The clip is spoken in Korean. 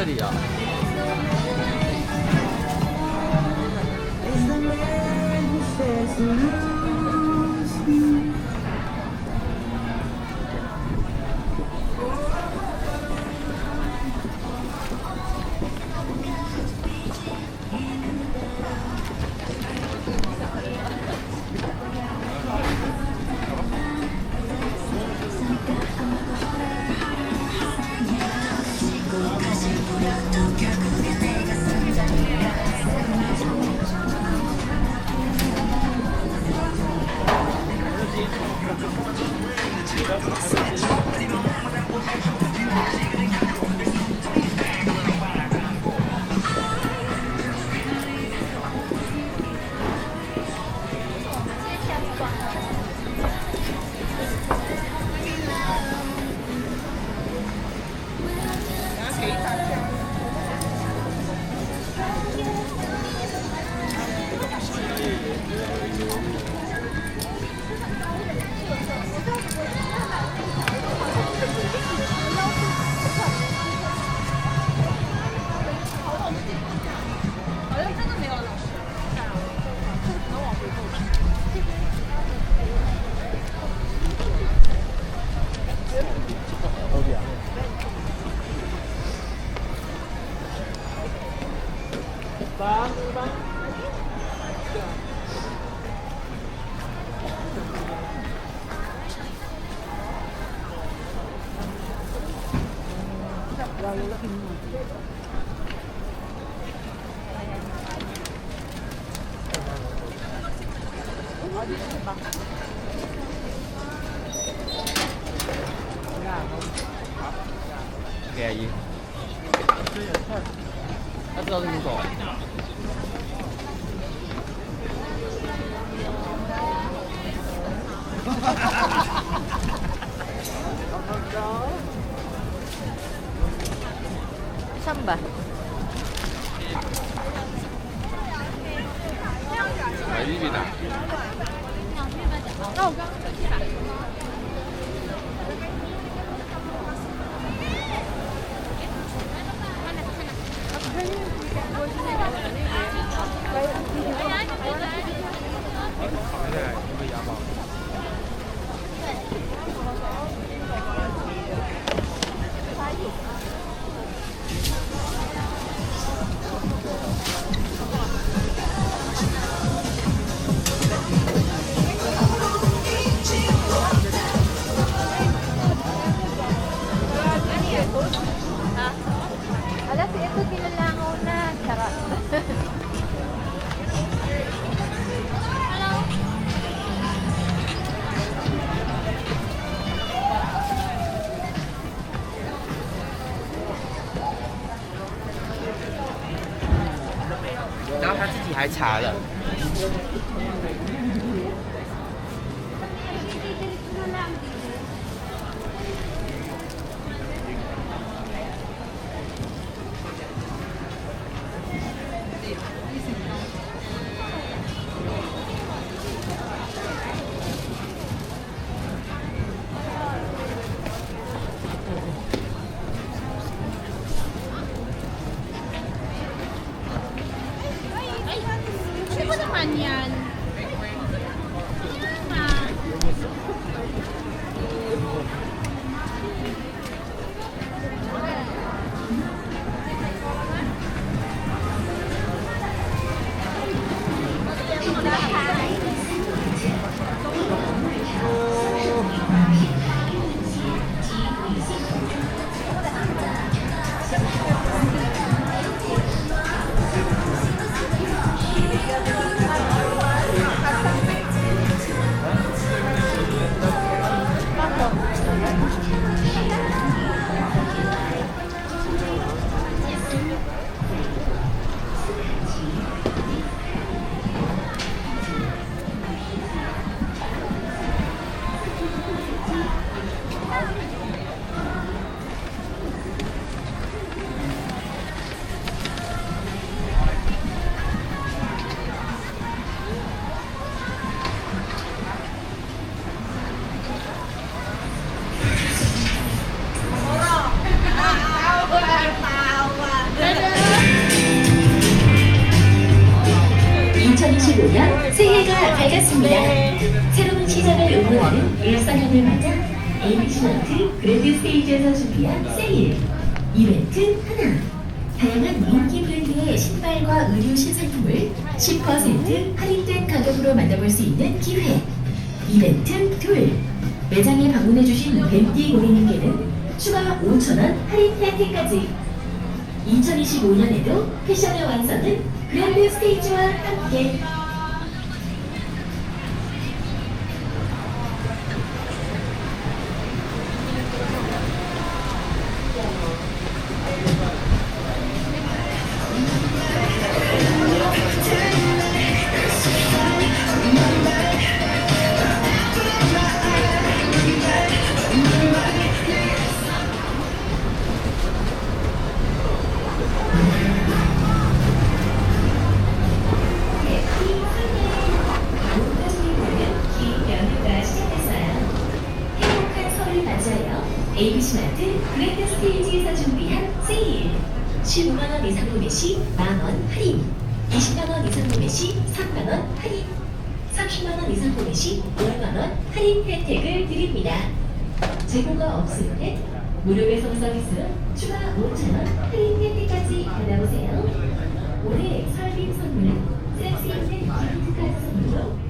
这里啊。 Gà gì? Ít hơn nhu cầu. Samba. Ibida. Alas, ito kinalangaw na. Charot. 还茶的。Ano naman yan? 새해가 밝았습니다. 새로운 시작을 응원하는 일상형을 맞아 ABC마트 그랜드 스테이지에서 준비한 세일 이벤트 하나. 다양한 인기 브랜드의 신발과 의류 신상품을 10% 할인된 가격으로 만나볼 수 있는 기회. 이벤트 둘. 매장에 방문해주신 뱀띠 고객님께는 추가 5,000원 할인 혜택까지. 2025년에도 패션의 완성은 그랜드 스테이지와 함께. ABC마트 그랜드 스테이지에서 준비한 세일 15만원 이상 구매 시 만원 할인, 20만원 이상 구매 시 3만원 할인, 30만원 이상 구매 시 5만원 할인 혜택을 드립니다. 재고가 없을 때 무료 배송 서비스로 추가 5,000원 할인 혜택까지 받아보세요. 올해 설빙 선물은 센스 있는 기프트 카드 선물로